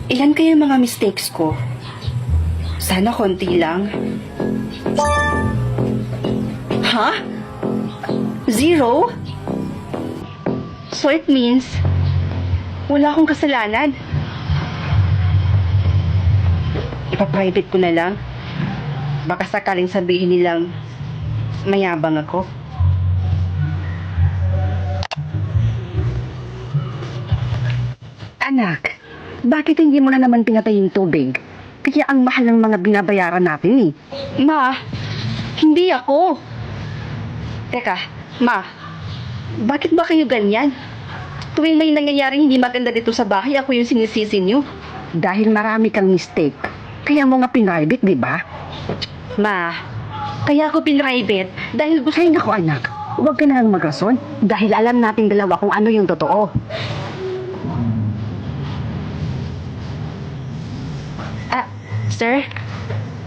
Ilan kaya yung mga mistakes ko? Sana konti lang. Ha? Zero? So it means, wala akong kasalanan. Ipa-private ko na lang. Baka sakaling sabihin nilang mayabang ako. Anak, bakit hindi mo na naman pinatay yung tubig? Kaya ang mahal ng mga binabayaran natin eh. Ma, hindi ako. Teka, Ma, bakit ba kayo ganyan? Tuwing may nangyayaring hindi maganda dito sa bahay, ako yung sinisisi niyo. Dahil marami kang mistake. Kaya mo nga pinrivate, di ba? Ma, kaya ako pinrivate dahil gusto... Ay naku anak, huwag ka na lang magrason. Dahil alam nating dalawa kung ano yung totoo. Sir,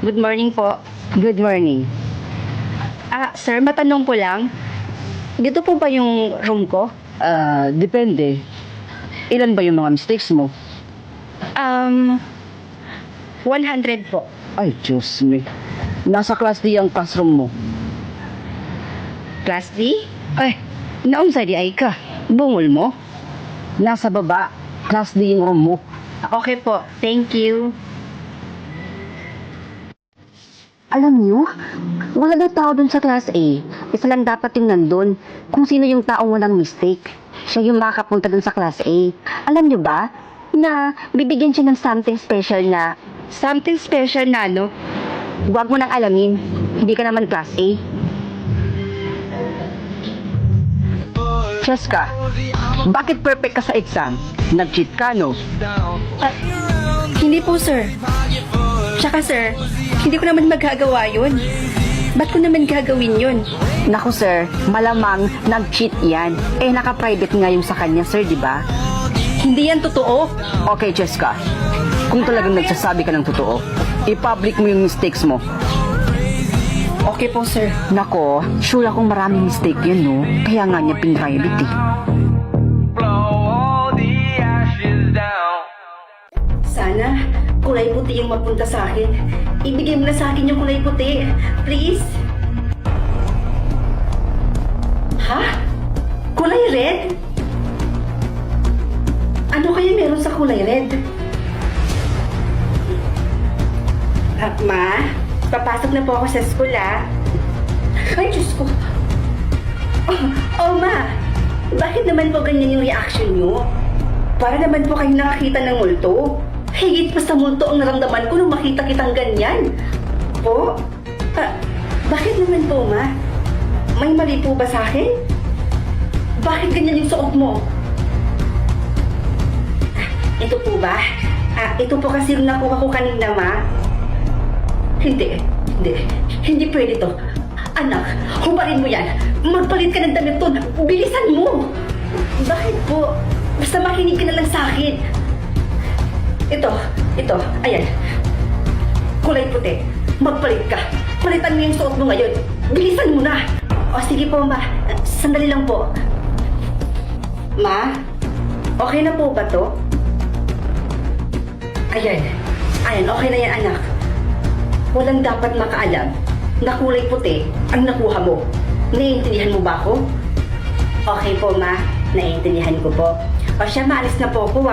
good morning po. Good morning. Sir, matanong po lang. Dito po ba yung room ko? Depende. Ilan ba yung mga mistakes mo? 100 po. Ay, Diyos me. Nasa class D ang classroom mo. Class D? Ay, naunsa di ay ka. Bungol mo. Nasa baba, class D yung room mo. Okay po, thank you. Alam niyo, wala na tao dun sa class A. Isa lang dapat yung nandun. Kung sino yung taong walang mistake. Siya yung makapunta dun sa class A. Alam niyo ba, na bibigyan siya ng something special na, Something special na, no? huwag mo nang alamin. Hindi ka naman class A. Cheska, bakit perfect ka sa exam? Nag-cheat ka, no? Hindi po, sir. Tsaka, sir, hindi ko naman magagawa yun. Ba't ko naman gagawin yun? Naku, sir, malamang nag-cheat yan. Eh, naka-private nga yung sa kanya, sir, di ba? Hindi yan totoo. Okay, Cheska. Kung talagang nagsasabi ka ng totoo, i-public mo yung mistakes mo. Okay po, sir. Nako, sure akong maraming mistake yun, no? Kaya nga niya pin-private, eh. Sana, kulay puti yung mapunta sa akin. Ibigay mo na sa akin yung kulay puti. Please. Ha? Kulay red? Ano kaya meron sa kulay red? Ma, papasok na po ako sa school, Ay, Diyos ko. Ma, bakit naman po ganyan yung reaction nyo? Para naman po kayo nakakita ng multo. Higit pa sa multo ang naramdaman ko nung makita kitang ganyan. Po? Bakit naman po, Ma? May mali po ba sa akin? Bakit ganyan yung suot mo? Ito po ba? Ito po kasi yung nakuha ko kanina, Ma. Hindi pwede to. Anak, hubarin mo yan. Magpalit ka ng damit to. Bilisan mo. Bakit po? Basta makinig ka na lang sa akin. Ito, ayan. Kulay puti. Magpalit ka. Palitan mo yung suot mo ngayon. Bilisan mo na. O sige po, Ma. Sandali lang po. Ma, okay na po ba to? Ayan, okay na yan, anak. Walang dapat makaalam na kulay puti ang nakuha mo. Naiintindihan mo ba ako? Okay po, Ma. Naiintindihan ko po. O siya, maalis na po ako,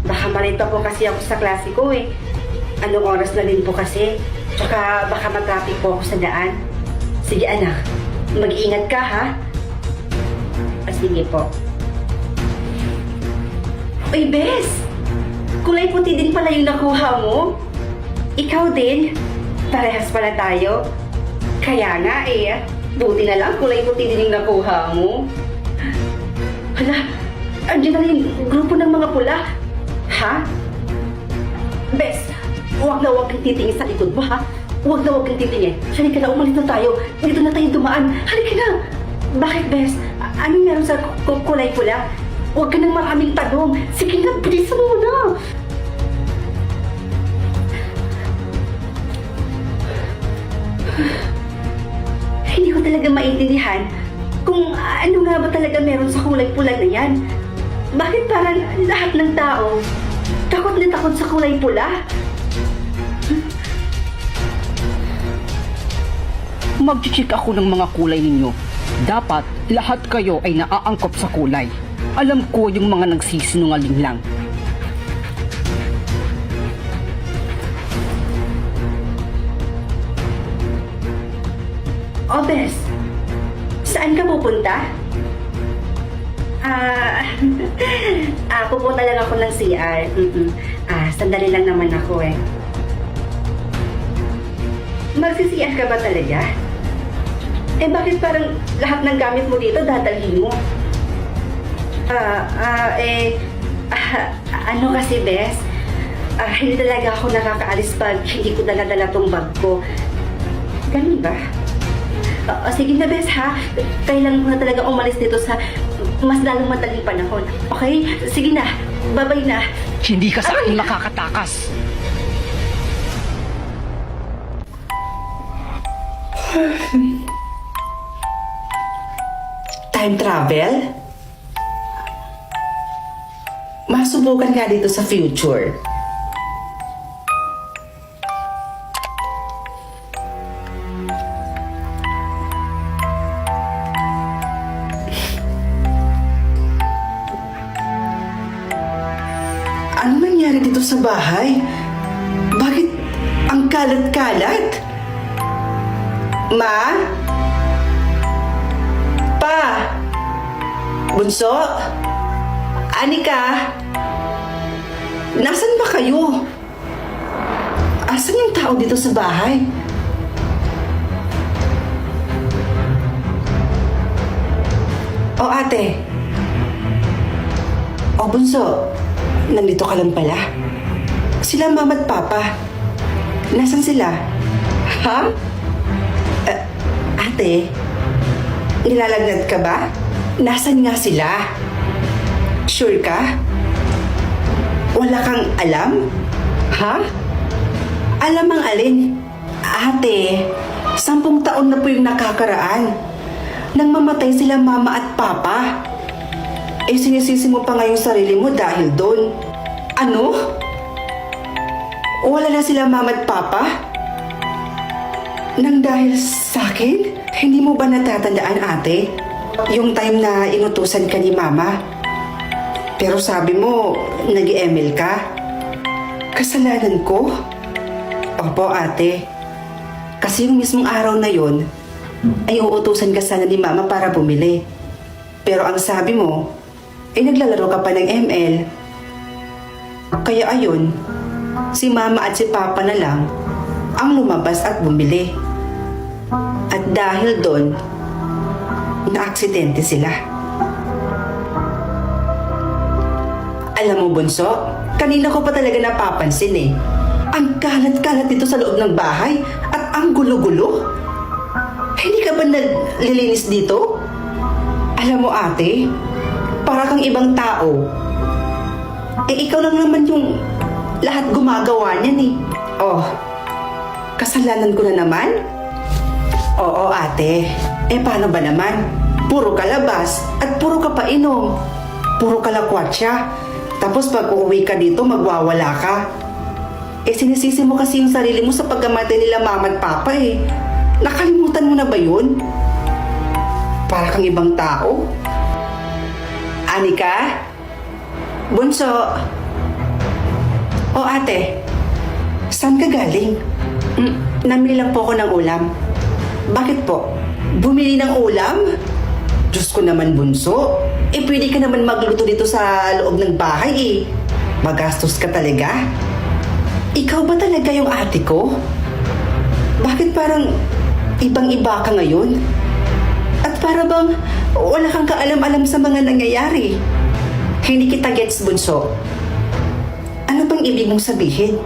Baka malito po kasi ako sa klase ko, eh. Anong oras na din po kasi? Tsaka baka matraffic po ako sa daan. Sige, anak. Mag-iingat ka, ha? Sige po. Uy, Bes! Kulay puti din pala yung nakuha mo. Ikaw din. Parehas pala tayo. Kaya nga, buti na lang kulay puti din yung nakuha mo. Hala, andiyan na yung grupo ng mga pula. Ha? Bes, huwag na huwag kang titingin sa likod mo, ha? Huwag na huwag kang titingin. Halika na, umalis na tayo. Dito na tayo dumaan. Halika na. Bakit, Bes? Anong meron sa kulay pula? Huwag ka nang maraming tanong. Sige na, bilisan mo na. Hindi ko talaga maintindihan kung ano nga ba talaga meron sa kulay pula na yan. Bakit parang lahat ng tao Takot na takot sa kulay pula. Mag-check ako ng mga kulay ninyo. Dapat lahat kayo ay naaangkop sa kulay. Alam ko yung mga nagsisinungaling lang. O, Bes, saan ka pupunta? Pupunta lang ako ng CR. Sandali lang naman ako eh. Magsi-CR ka ba talaga? Eh, bakit parang lahat ng gamit mo dito dadalhin mo? Ano kasi, Bes? Hindi talaga ako nakakaalis pag hindi ko dala-dala tong bag ko. Ganun ba? Sige na, Bes, ha? Kailangan ko na talaga umalis dito sa mas lalong madaling panahon. Okay? Sige na. Bye-bye na. Hindi ka sa akin makakatakas. Time travel? Masubukan nga dito sa future. Ano nangyari dito sa bahay? Bakit ang kalat-kalat? Ma? Pa? Bunso? Anika? Nasaan ba kayo? Asan yung tao dito sa bahay? O ate? O bunso? Nandito ka lang pala? Sila mama at papa. Nasaan sila? Ha? Ate? Nilalagnat ka ba? Nasaan nga sila? Sure ka? Wala kang alam? Ha? Alam ang alin? Ate, 10 taon na po yung nakakaraan. Nang mamatay sila mama at papa. Eh sinisisi mo pa nga yung sarili mo dahil doon. Ano? Wala na sila mama at papa? Nang dahil sa akin? Hindi mo ba natatandaan, ate? Yung time na inutusan ka ni mama? Pero sabi mo, nag-ML ka? Kasalanan ko? Opo, ate. Kasi yung mismong araw na yon ay uutusan ka sana ni mama para bumili. Pero ang sabi mo, ay naglalaro ka pa ng ML. Kaya ayun, si mama at si papa na lang ang lumabas at bumili. At dahil doon, na-aksidente sila. Alam mo, Bunso, kanina ko pa talaga napapansin eh. Ang kalat-kalat dito sa loob ng bahay at ang gulo-gulo. Hindi ka ba naglilinis dito? Alam mo, ate, para kang ibang tao. Eh, ikaw lang naman yung lahat gumagawa niyan eh. Oh, kasalanan ko na naman? Oo, ate. Eh, paano ba naman? Puro kalabas at puro ka painom. Puro kalakwatsa. Tapos pag uuwi ka dito, magwawala ka. Eh, sinisisi mo kasi yung sarili mo sa pagkamatay nila mama at papa eh. Nakalimutan mo na ba yun? Para kang ibang tao. Anika? Bunso? O ate, saan ka galing? Namili lang po ako ng ulam. Bakit po? Bumili ng ulam? Diyos ko naman, Bunso. Eh, pwede ka naman magluto dito sa loob ng bahay eh. Magastos ka talaga. Ikaw ba talaga yung ate ko? Bakit parang ibang-iba ka ngayon? At para bang wala kang kaalam-alam sa mga nangyayari? Hindi kita gets, Bunso. Ano bang ibig mong sabihin?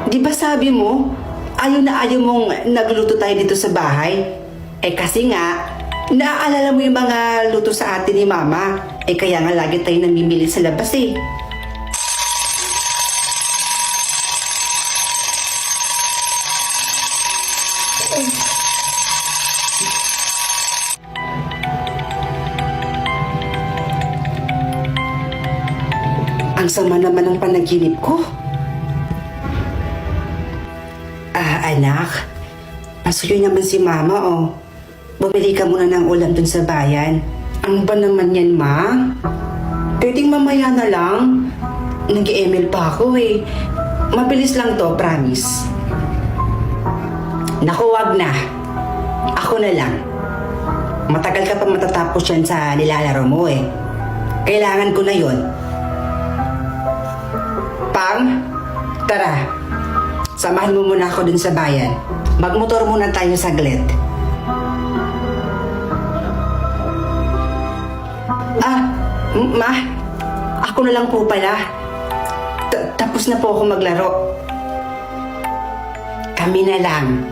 Di ba sabi mo, ayaw na ayaw mong nagluto tayo dito sa bahay? Eh kasi nga, naaalala mo yung mga luto sa atin ni Mama. Eh kaya nga lagi tayo namimili sa labas eh. Ang Ang sama naman ng panaginip ko. Anak, pasuyo naman si Mama, oh. Bumili ka muna ng ulam dun sa bayan. Ano ba naman yan, Ma? Pwedeng mamaya na lang. Nag-email pa ako eh. Mabilis lang to, promise. Naku, wag na. Ako na lang. Matagal ka pa matatapos yan sa nilalaro mo eh. Kailangan ko na yon. Pang, tara. Samahan mo muna ako dun sa bayan. Magmotor muna tayo saglit. Ma, ako na lang po pala. Tapos na po ako maglaro. Kami na lang.